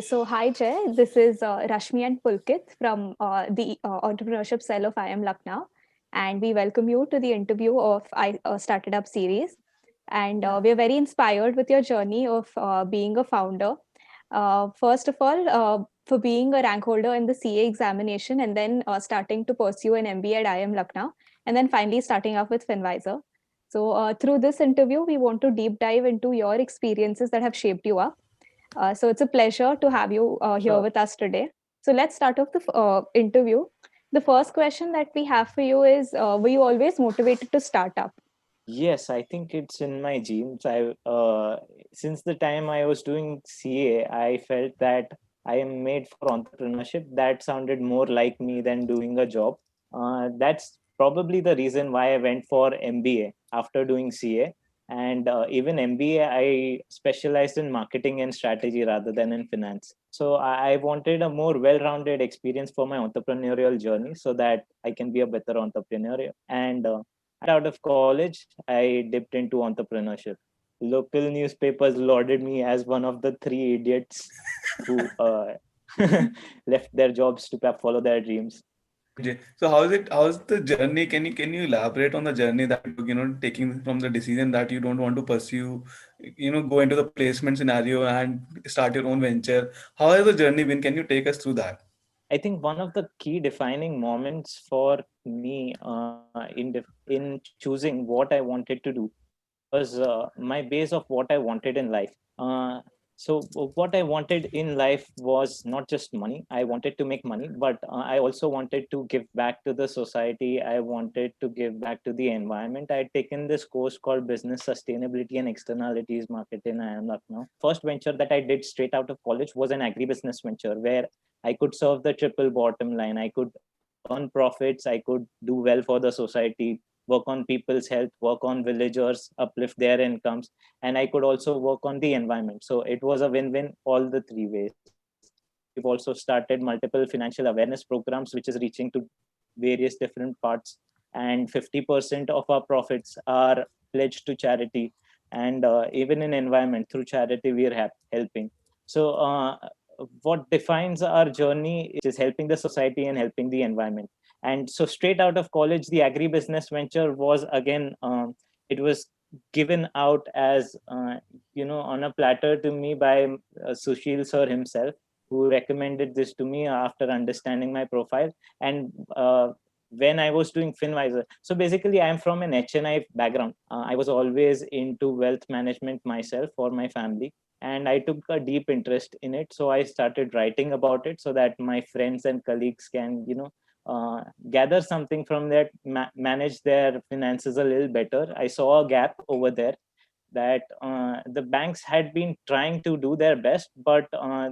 So, hi Jay, this is Rashmi and Pulkit from the entrepreneurship cell of I Am Lucknow, and we welcome you to the interview of I Started Up series. And we're very inspired with your journey of being a founder. First of all, for being a rank holder in the CA examination, and then starting to pursue an MBA at I Am Lucknow, and then finally starting off with Finvisor. So, through this interview, we want to deep dive into your experiences that have shaped you up. So it's a pleasure to have you here Sure. with us today. So let's start off the interview. The first question that we have for you is were you always motivated to start up? Yes, I think it's in my genes. Since the time I was doing CA, I felt that I am made for entrepreneurship. That sounded more like me than doing a job. That's probably the reason why I went for MBA after doing CA. And even MBA, I specialized in marketing and strategy rather than in finance. So I wanted a more well-rounded experience for my entrepreneurial journey so that I can be a better entrepreneur. And out of college, I dipped into entrepreneurship. Local newspapers lauded me as one of the three idiots who left their jobs to follow their dreams. Okay, Jay. So how is it? How's the journey? Can you elaborate on the journey that you took? Taking from the decision that you don't want to pursue, go into the placement scenario and start your own venture. How has the journey been? Can you take us through that? I think one of the key defining moments for me in choosing what I wanted to do was my base of what I wanted in life. What I wanted in life was not just money. I wanted to make money, but I also wanted to give back to the society. I wanted to give back to the environment. I had taken this course called Business Sustainability and Externalities Marketing. I am Lucknow. First venture that I did straight out of college was an agribusiness venture where I could serve the triple bottom line. I could earn profits. I could do well for the society, work on people's health, work on villagers, uplift their incomes, and I could also work on the environment. So it was a win-win all the three ways. We've also started multiple financial awareness programs, which is reaching to various different parts, and 50% of our profits are pledged to charity. And even in environment, through charity, we are helping. So what defines our journey is helping the society and helping the environment. And so straight out of college, the agribusiness venture was again, it was given out as on a platter to me by Sushil sir himself, who recommended this to me after understanding my profile. And when I was doing Finvisor, so basically I'm from an HNI background. I was always into wealth management myself for my family, and I took a deep interest in it. So I started writing about it so that my friends and colleagues can gather something from that, manage their finances a little better. I saw a gap over there that the banks had been trying to do their best, but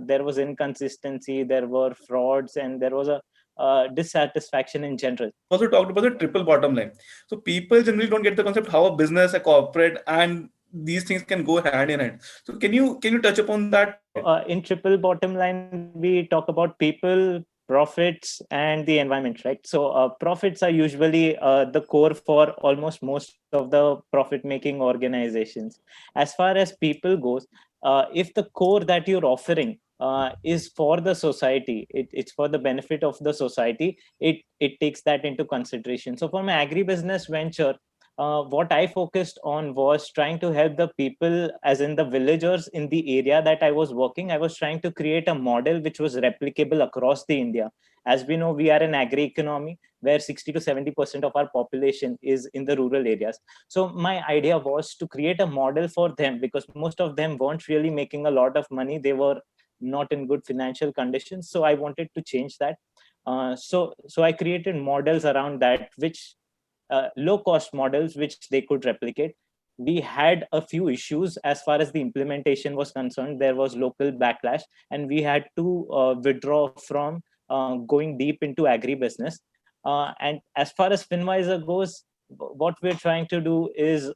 there was inconsistency, there were frauds, and there was a dissatisfaction in general. Also talked about the triple bottom line. So people generally don't get the concept how a business, a corporate, and these things can go hand in hand. So can you touch upon that? So in triple bottom line, we talk about people, profits, and the environment, right? So profits are usually the core for almost most of the profit making organizations. As far as people goes, if the core that you're offering is for the society, it's for the benefit of the society, it takes that into consideration. So for my agribusiness venture, what I focused on was trying to help the people, as in the villagers in the area that I was working. I was trying to create a model which was replicable across the India. As we know, we are an agri economy where 60 to 70% of our population is in the rural areas. So my idea was to create a model for them, because most of them weren't really making a lot of money. They were not in good financial conditions. So I wanted to change that. So I created models around that, which low cost models which they could replicate. We had a few issues as far as the implementation was concerned. There was local backlash, and we had to withdraw from going deep into agribusiness. And as far as Finvisor goes, what we're trying to do is,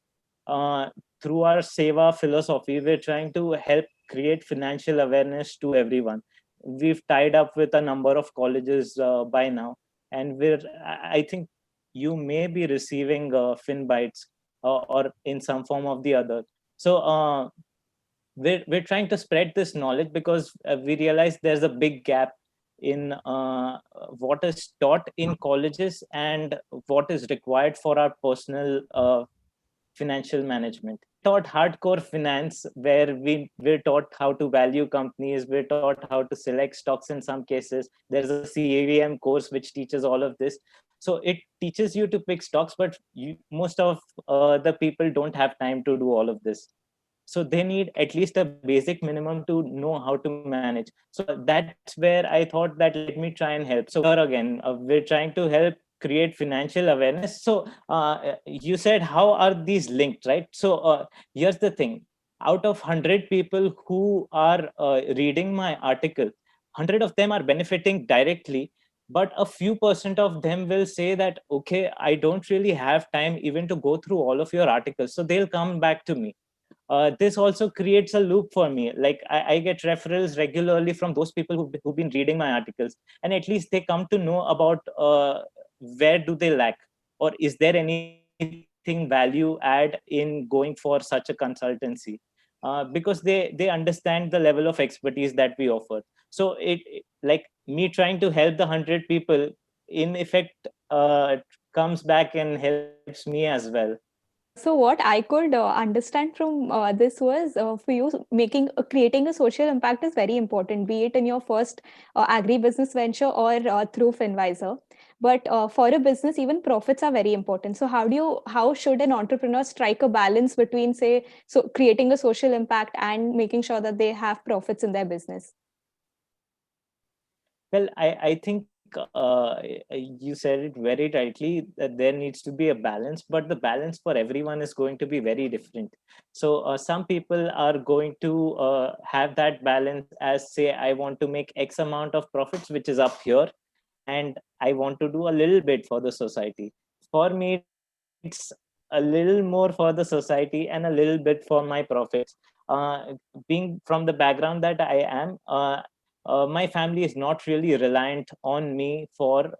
uh, through our Seva philosophy, we're trying to help create financial awareness to everyone. We've tied up with a number of colleges by now, and I think you may be receiving FinBytes or in some form of the other. So we're trying to spread this knowledge because we realize there's a big gap in what is taught in colleges and what is required for our personal financial management. Taught hardcore finance, where we're taught how to value companies, we're taught how to select stocks in some cases. There's a CAVM course which teaches all of this. So it teaches you to pick stocks, but most of the people don't have time to do all of this. So they need at least a basic minimum to know how to manage. So that's where I thought that let me try and help. So here again, we're trying to help create financial awareness. So you said how are these linked, right? So here's the thing: out of 100 people who are reading my article, 100 of them are benefiting directly, but a few percent of them will say that, okay, I don't really have time even to go through all of your articles, so they'll come back to me. This also creates a loop for me. Like I get referrals regularly from those people who've been reading my articles, and at least they come to know about where do they lack, or is there anything value add in going for such a consultancy, because they understand the level of expertise that we offer. So like me trying to help the 100 people, in effect, comes back and helps me as well. So what I could understand from this was, for you, creating a social impact is very important, be it in your first agri-business venture or through Finvisor. But for a business, even profits are very important. So how should an entrepreneur strike a balance between, say, so creating a social impact and making sure that they have profits in their business? Well, I think you said it very rightly that there needs to be a balance, but the balance for everyone is going to be very different. So some people are going to have that balance as, say, I want to make X amount of profits, which is up here, and I want to do a little bit for the society. For me, it's a little more for the society and a little bit for my profits. Being from the background that I am, my family is not really reliant on me for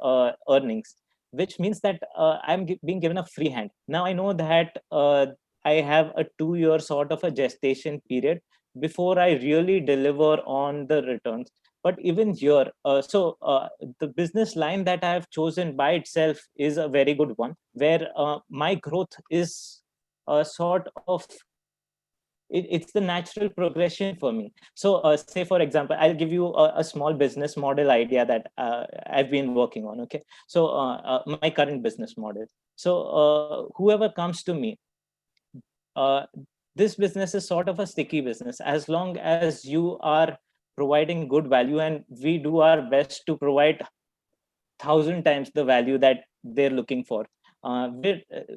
earnings, which means that I'm being given a free hand. Now I know that I have a 2 year sort of a gestation period before I really deliver on the returns. But even here, the business line that I have chosen by itself is a very good one, where my growth is a sort of it's the natural progression for me. So say for example, I'll give you a small business model idea that I've been working on. Okay, so my current business model. So whoever comes to me, uh, this business is sort of a sticky business. As long as you are providing good value, and we do our best to provide 1,000 times the value that they're looking for.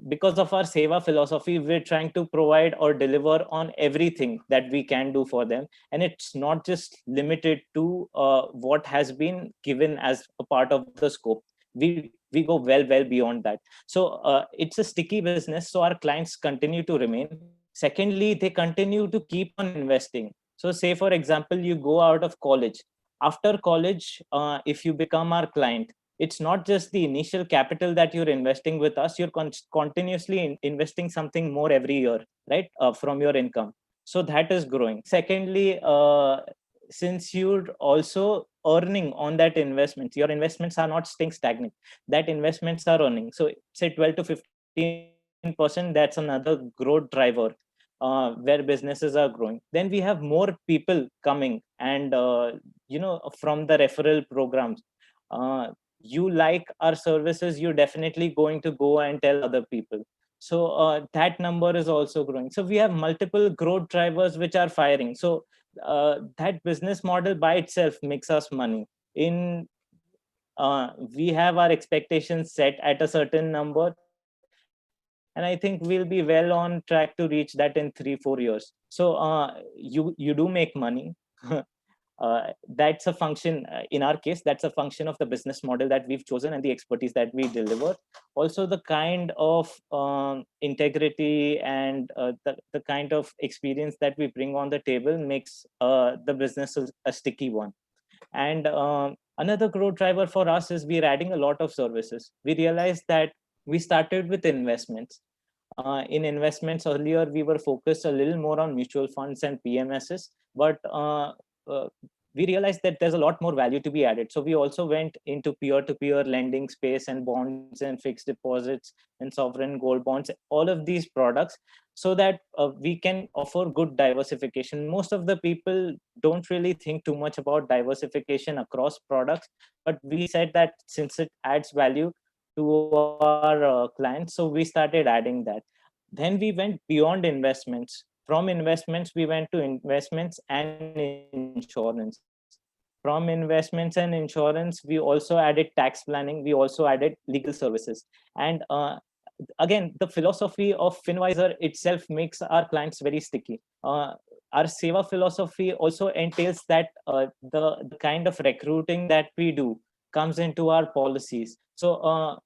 Because of our seva philosophy, we're trying to provide or deliver on everything that we can do for them, and it's not just limited to what has been given as a part of the scope. We go well beyond that. So it's a sticky business, so our clients continue to remain. Secondly, they continue to keep on investing. So say for example, you go out of college. After college, if you become our client, it's not just the initial capital that you're investing with us, you're continuously investing something more every year, right, from your income. So that is growing. Secondly, since you're also earning on that investment, your investments are not staying stagnant, that investments are earning. So say 12 to 15%, that's another growth driver where businesses are growing. Then we have more people coming, and from the referral programs. You like our services, you're definitely going to go and tell other people. So that number is also growing. So we have multiple growth drivers which are firing. So that business model by itself makes us money. In We have our expectations set at a certain number, and I think we'll be well on track to reach that in 3-4 years. So you do make money. That's a function, in our case, that's a function of the business model that we've chosen and the expertise that we deliver. Also the kind of integrity and the kind of experience that we bring on the table makes the business a sticky one. And another growth driver for us is we're adding a lot of services. We realized that we started with investments. In investments earlier, we were focused a little more on mutual funds and PMSs, but we realized that there's a lot more value to be added. So we also went into peer-to-peer lending space and bonds and fixed deposits and sovereign gold bonds, all of these products, so that we can offer good diversification. Most of the people don't really think too much about diversification across products, but we said that since it adds value to our clients, so we started adding that. Then we went beyond investments. From investments, we went to investments and insurance. From investments and insurance, we also added tax planning. We also added legal services. And again, the philosophy of Finvisor itself makes our clients very sticky. Our Seva philosophy also entails that the kind of recruiting that we do comes into our policies. So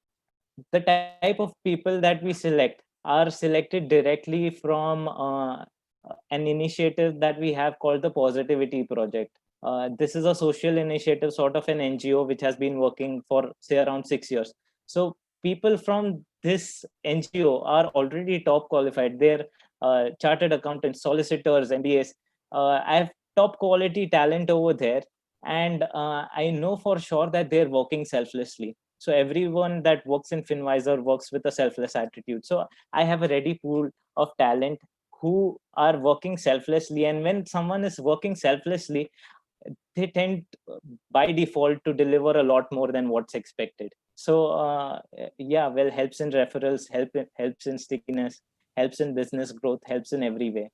the type of people that we select are selected directly from an initiative that we have called the Positivity Project. This is a social initiative, sort of an NGO, which has been working for, say, around 6 years. So people from this NGO are already top qualified. They're chartered accountants, solicitors, MBAs. I have top quality talent over there. And I know for sure that they're working selflessly. So everyone that works in Finvisor works with a selfless attitude. So I have a ready pool of talent who are working selflessly. And when someone is working selflessly, they tend by default to deliver a lot more than what's expected. So yeah, well, helps in referrals, helps in stickiness, helps in business growth, helps in every way.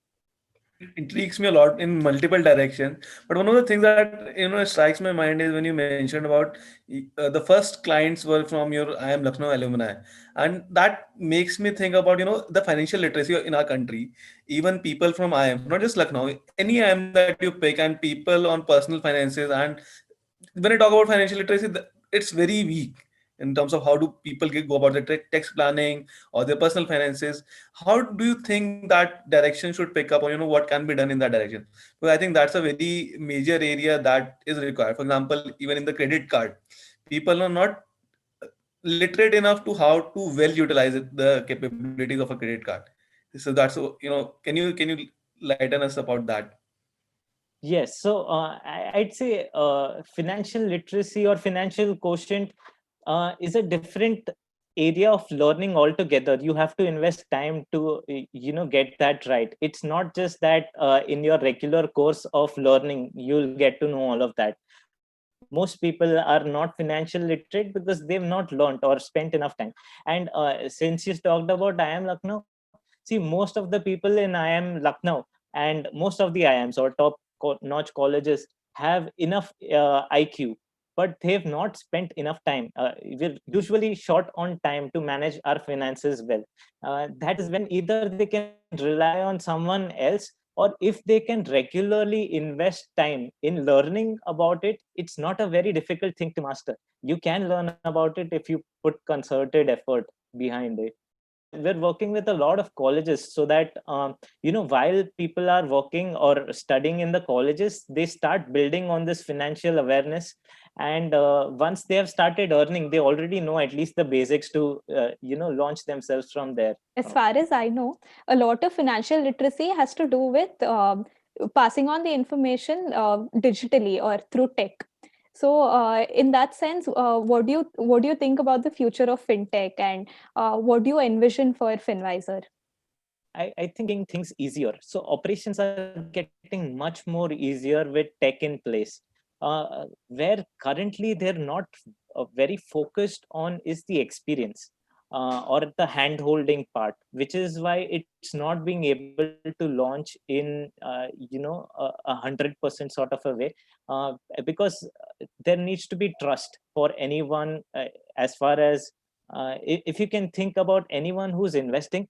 Intrigues me a lot in multiple directions. But one of the things that strikes my mind is when you mentioned about the first clients were from your IIM Lucknow alumni, and that makes me think about the financial literacy in our country. Even people from IIM, not just Lucknow, any IIM that you pick, and people on personal finances. And when I talk about financial literacy, it's very weak in terms of how do people go about the tax planning or their personal finances. How do you think that direction should pick up, or what can be done in that direction? Because I think that's a very major area that is required. For example, even in the credit card, people are not literate enough to how to well utilize the capabilities of a credit card. So that's can you lighten us about that? Yes, so I'd say financial literacy or financial quotient is a different area of learning altogether. You have to invest time to get that right. It's not just that in your regular course of learning you'll get to know all of that. Most people are not financial literate because they've not learned or spent enough time. And since you talked about IIM Lucknow, see, most of the people in IIM Lucknow and most of the IIMs or top notch colleges have enough IQ, but they've not spent enough time. We're usually short on time to manage our finances well. That is when either they can rely on someone else, or if they can regularly invest time in learning about it. It's not a very difficult thing to master. You can learn about it if you put concerted effort behind it. We're working with a lot of colleges so that while people are working or studying in the colleges, they start building on this financial awareness. And once they have started earning, they already know at least the basics to launch themselves from there. As far as I know, a lot of financial literacy has to do with passing on the information digitally or through tech. So, in that sense, what do you think about the future of fintech, and what do you envision for Finvisor? I think things easier. So operations are getting much more easier with tech in place. Where currently they're not very focused on is the experience or the hand holding part, which is why it's not being able to launch in 100% sort of a way, because there needs to be trust for anyone. As far as if you can think about anyone who's investing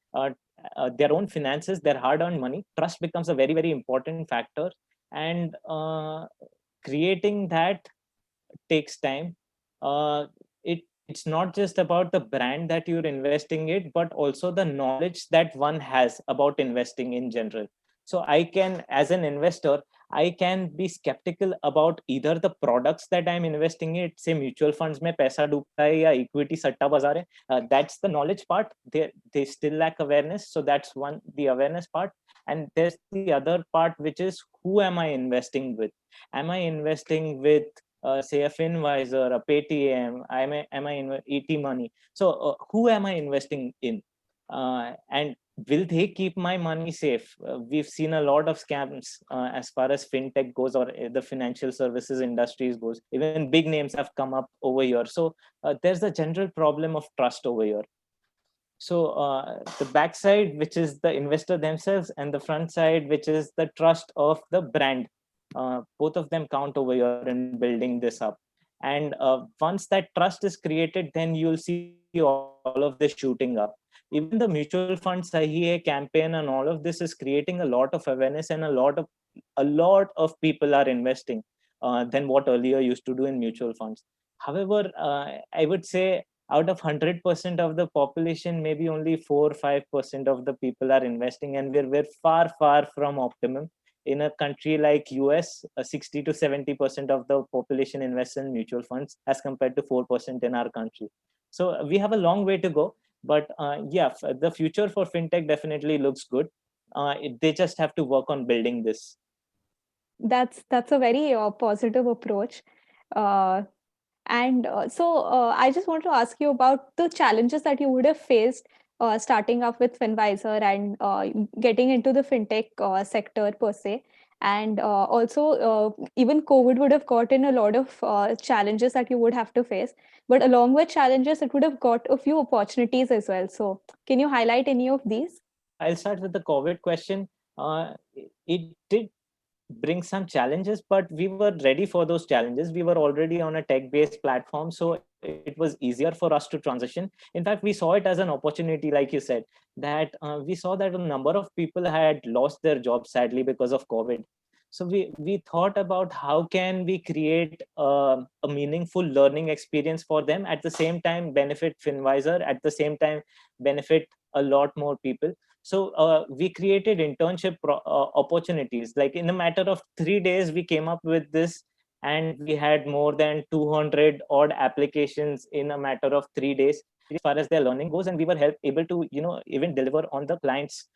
their own finances, their hard-earned money, trust becomes a very, very important factor. And creating that takes time. It's not just about the brand that you're investing in, but also the knowledge that one has about investing in general. So I can, as an investor, I can be skeptical about either the products that I'm investing in, say mutual funds mein paisa डूबता है या equity सट्टा बाजार है. That's the knowledge part. They still lack awareness. So that's one, the awareness part. And there's the other part, which is who am I investing with? Am I investing with say a Finvisor, a Paytm, am I in ET Money? So who am I investing in? And will they keep my money safe? We've seen a lot of scams as far as fintech goes, or the financial services industries goes. Even big names have come up over here. So there's a general problem of trust over here. So the backside, which is the investor themselves, and the front side, which is the trust of the brand, both of them count over here in building this up. And once that trust is created, then you'll see all of this shooting up. Even the mutual fund Sahi Hai campaign and all of this is creating a lot of awareness, and a lot of people are investing than what earlier used to do in mutual funds. However, I would say out of 100% of the population, maybe only 4 or 5% of the people are investing, and we're far from optimum. In a country like US, 60 to 70% of the population invests in mutual funds as compared to 4% in our country. So we have a long way to go, but yeah, the future for fintech definitely looks good. They just have to work on building this. That's a very positive approach. Uh, and I just want to ask you about the challenges that you would have faced starting up with Finvisor and getting into the fintech sector per se. And also, even COVID would have got in a lot of challenges that you would have to face. But along with challenges, it would have got a few opportunities as well. So, can you highlight any of these? I'll start with the COVID question. It did bring some challenges, but we were ready for those challenges. We were already on a tech-based platform, so it was easier for us to transition. In fact, we saw it as an opportunity, like you said, that we saw that a number of people had lost their jobs sadly because of COVID. So we thought about how can we create a meaningful learning experience for them, at the same time benefit Finvisor, at the same time benefit a lot more people. So we created internship opportunities. Like in a matter of 3 days, we came up with this, and we had more than 200 odd applications in a matter of 3 days as far as their learning goes. And we were able to, even deliver on the client's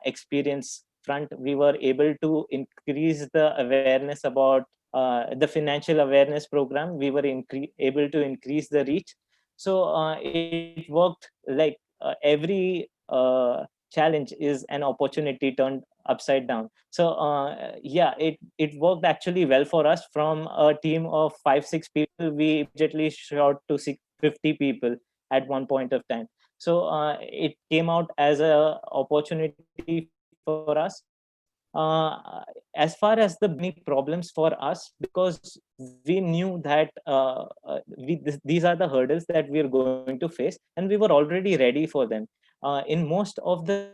experience front. We were able to increase the awareness about the financial awareness program. We were able to increase the reach. So it worked like every challenge is an opportunity turned upside down. So yeah, it worked actually well for us. From a team of 5-6 people, we immediately shot to 50 people at one point of time. So it came out as a opportunity for us. As far as the many problems for us, because we knew that these are the hurdles that we are going to face, and we were already ready for them. In most of the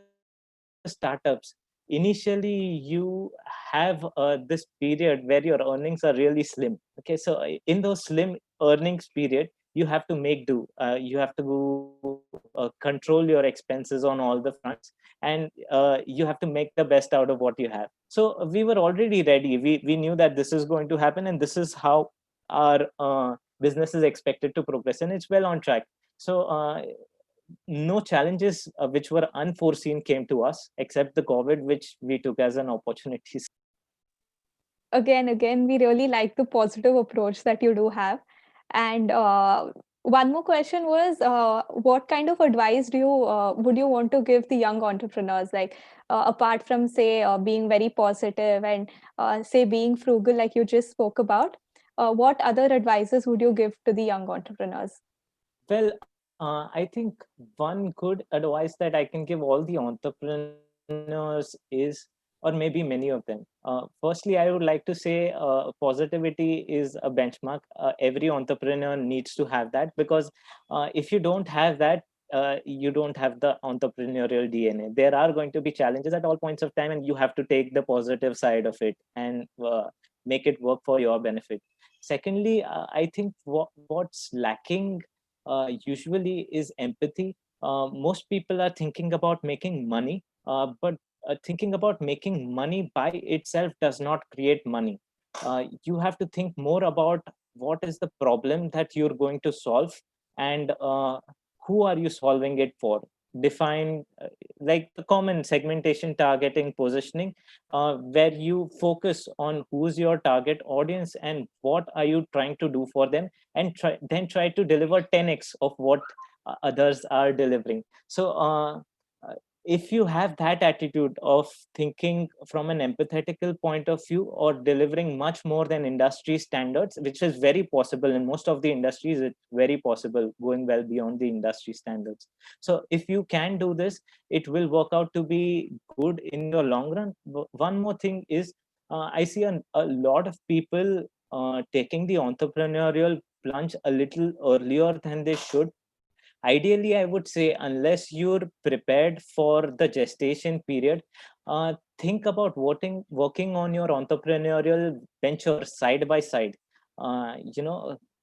startups, initially you have this period where your earnings are really slim. Okay, so in those slim earnings period, you have to make do. You have to control your expenses on all the fronts, and you have to make the best out of what you have. So we were already ready. We knew that this is going to happen, and this is how our business is expected to progress, and it's well on track. So no challenges which were unforeseen came to us, except the COVID, which we took as an opportunity. Again, we really like the positive approach that you do have. And one more question was, what kind of advice would you want to give the young entrepreneurs? Like, apart from say being very positive and say being frugal, like you just spoke about, what other advices would you give to the young entrepreneurs? Well, I think one good advice that I can give all the entrepreneurs is, or maybe many of them. Firstly, I would like to say positivity is a benchmark. Every entrepreneur needs to have that, because if you don't have that, you don't have the entrepreneurial DNA. There are going to be challenges at all points of time, and you have to take the positive side of it and make it work for your benefit. Secondly, I think what's lacking usually is empathy. Most people are thinking about making money, but thinking about making money by itself does not create money. You have to think more about what is the problem that you're going to solve, and who are you solving it for. Define like the common segmentation, targeting, positioning, where you focus on who's your target audience and what are you trying to do for them, and then try to deliver 10x of what others are delivering. So if you have that attitude of thinking from an empathetical point of view, or delivering much more than industry standards, which is very possible in most of the industries, it's very possible going well beyond the industry standards. So if you can do this, it will work out to be good in your long run. One more thing is, I see a lot of people taking the entrepreneurial plunge a little earlier than they should. Ideally, I would say, unless you're prepared for the gestation period, think about working on your entrepreneurial venture side by side.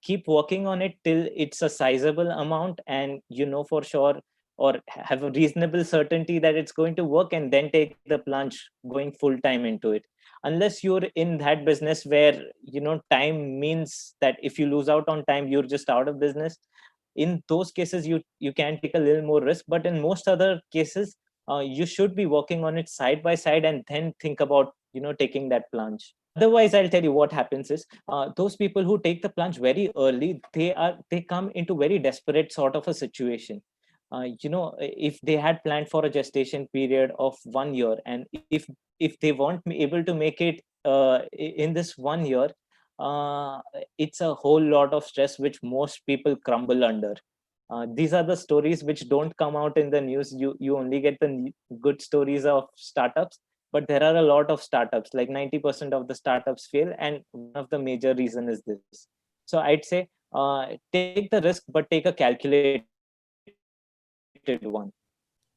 Keep working on it till it's a sizable amount, and for sure, or have a reasonable certainty that it's going to work, and then take the plunge going full time into it. Unless you're in that business where time means that if you lose out on time, you're just out of business. In those cases, you can take a little more risk, but in most other cases, you should be working on it side by side, and then think about taking that plunge. Otherwise, I'll tell you what happens is, those people who take the plunge very early, they come into very desperate sort of a situation. If they had planned for a gestation period of 1 year, and if they weren't able to make it in this 1 year, uh, it's a whole lot of stress which most people crumble under. These are the stories which don't come out in the news. You only get the good stories of startups, but there are a lot of startups. Like 90% of the startups fail, and one of the major reason is this. So I'd say, take the risk, but take a calculated one.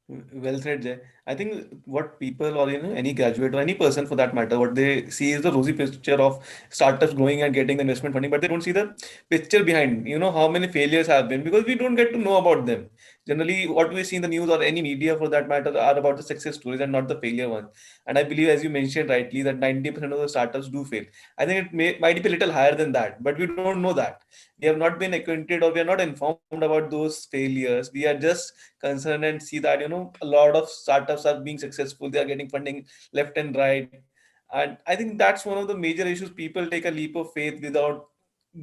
Well said, Jay. I think what people, or any graduate or any person for that matter, what they see is the rosy picture of startups growing and getting the investment funding, but they don't see the picture behind. How many failures have been, because we don't get to know about them. Generally, what we see in the news or any media for that matter are about the success stories and not the failure ones. And I believe, as you mentioned rightly, that 90% of the startups do fail. I think might be a little higher than that, but we don't know that. We have not been acquainted, or we are not informed about those failures. We are just concerned and see that a lot of startups are being successful, they are getting funding left and right. And I think that's one of the major issues. People take a leap of faith without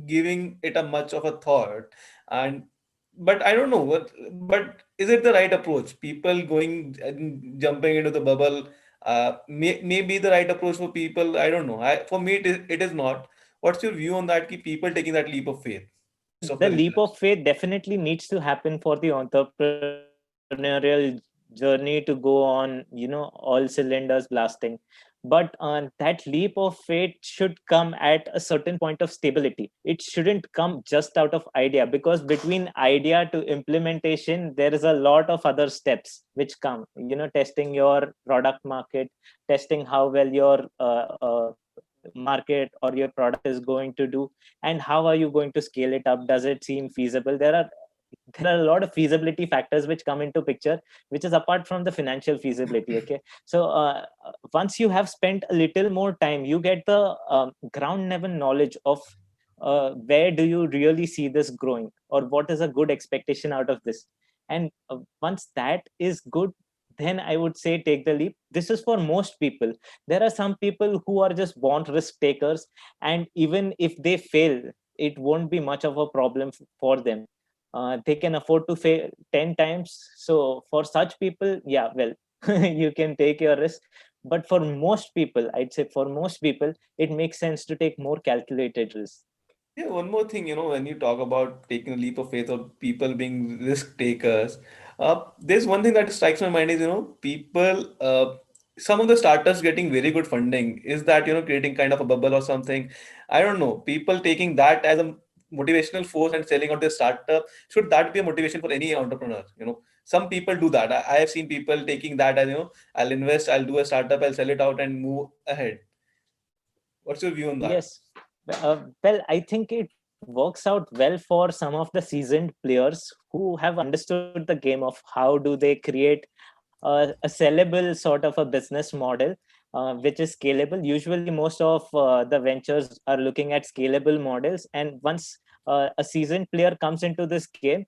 giving it a much of a thought. And but I don't know but is it the right approach? People going and jumping into the bubble may be the right approach for people. I don't know. For me, it is not. What's your view on that? People taking that leap of faith of the The leap results. of faith definitely needs to happen for the entrepreneurial journey to go on, all cylinders blasting. But that leap of faith should come at a certain point of stability. It shouldn't come just out of idea, because between idea to implementation, there is a lot of other steps which come, testing your product market, testing how well your market or your product is going to do, and how are you going to scale it up. Does it seem feasible? There are a lot of feasibility factors which come into picture, which is apart from the financial feasibility. Okay, so once you have spent a little more time, you get the ground level knowledge of where do you really see this growing, or what is a good expectation out of this. And once that is good, then I would say take the leap. This is for most people. There are some people who are just born risk takers, and even if they fail, it won't be much of a problem for them. They can afford to fail 10 times. So for such people, yeah, well, you can take your risk. But for most people, I'd say for most people, it makes sense to take more calculated risks. Yeah, one more thing, when you talk about taking a leap of faith or people being risk takers, there's one thing that strikes my mind is, some of the startups getting very good funding. Is that, creating kind of a bubble or something? I don't know. People taking that as a motivational force and selling out their startup, should that be a motivation for any entrepreneur? Some people do that. I have seen people taking that as, I'll invest, I'll do a startup, I'll sell it out and move ahead. What's your view on that? Yes. Well, I think it works out well for some of the seasoned players who have understood the game of how do they create a sellable sort of a business model, which is scalable. Usually, most of the ventures are looking at scalable models, and once a seasoned player comes into this game,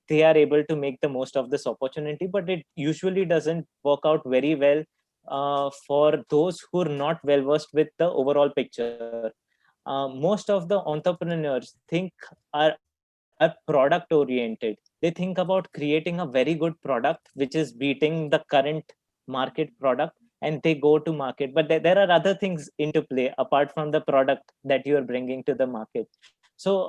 they are able to make the most of this opportunity. But it usually doesn't work out very well for those who are not well versed with the overall picture. Most of the entrepreneurs are product oriented. They think about creating a very good product which is beating the current market product, and they go to market. But there are other things into play apart from the product that you are bringing to the market. So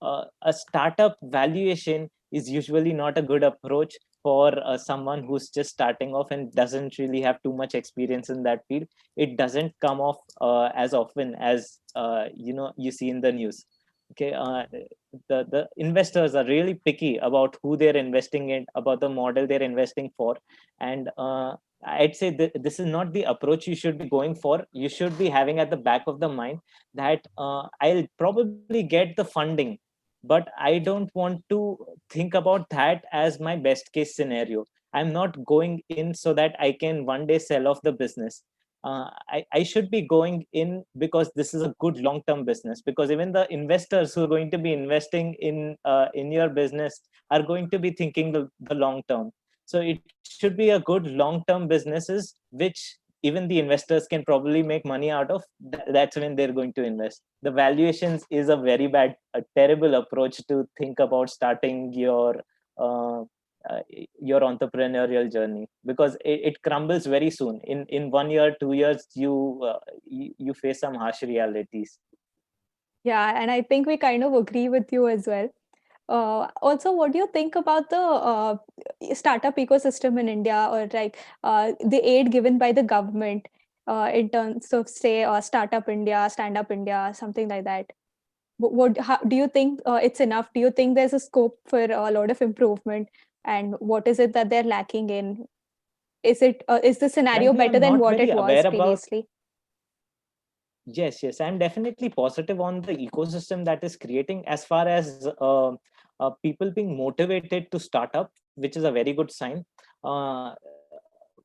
a startup valuation is usually not a good approach for someone who's just starting off and doesn't really have too much experience in that field. It doesn't come off as often as you see in the news. Okay, the investors are really picky about who they're investing in, about the model they're investing for, and I'd say this is not the approach you should be going for. You should be having at the back of the mind that I'll probably get the funding, but I don't want to think about that as my best case scenario. I'm not going in so that I can one day sell off the business. I should be going in because this is a good long-term business, because even the investors who are going to be investing in your business are going to be thinking the long term. So it should be a good long-term businesses which even the investors can probably make money out of. That's when they're going to invest. The valuations is a terrible approach to think about starting uh, your entrepreneurial journey, because it crumbles very soon. In 1 year, 2 years, you face some harsh realities. Yeah, and I think we kind of agree with you as well. Also, what do you think about the startup ecosystem in India, or like the aid given by the government in terms of, say, Startup India, Stand Up India, something like that? How, do you think it's enough? Do you think there's a scope for a lot of improvement? And what is it that they're lacking in? Is the scenario Frankly, better I'm than not what very it was aware about. previously? Yes, I'm definitely positive on the ecosystem that is creating, as far as people being motivated to start up, which is a very good sign. Uh,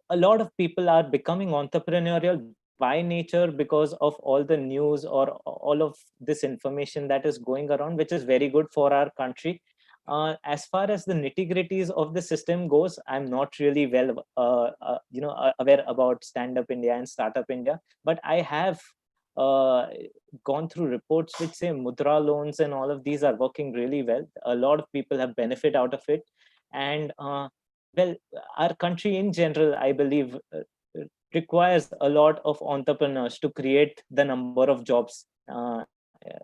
a lot of people are becoming entrepreneurial by nature because of all the news or all of this information that is going around, which is very good for our country. As far as the nitty gritties of the system goes, I'm not really well, aware about Stand Up India and Startup India, but I have uh, gone through reports which say Mudra loans and all of these are working really well. A lot of people have benefit out of it, and well, our country in general, I believe, requires a lot of entrepreneurs to create the number of jobs,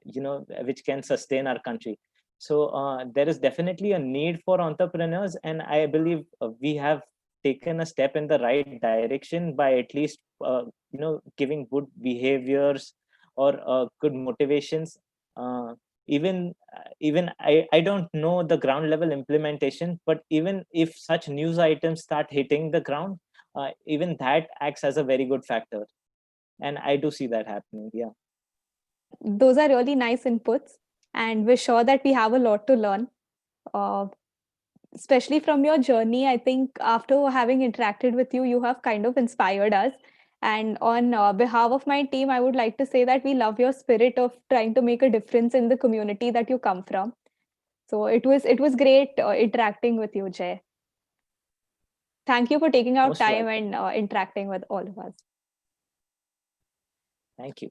which can sustain our country. So there is definitely a need for entrepreneurs, and I believe we have taken a step in the right direction by at least giving good behaviors or good motivations. Uh, even even I don't know the ground level implementation, but even if such news items start hitting the ground, even that acts as a very good factor, and I do see that happening. Yeah. Those are really nice inputs, and we're sure that we have a lot to learn. Uh, Especially from your journey, I think after having interacted with you, you have kind of inspired us. And on behalf of my team, I would like to say that we love your spirit of trying to make a difference in the community that you come from. So it was great interacting with you, Jay. Thank you for taking out Most time welcome. and interacting with all of us. Thank you.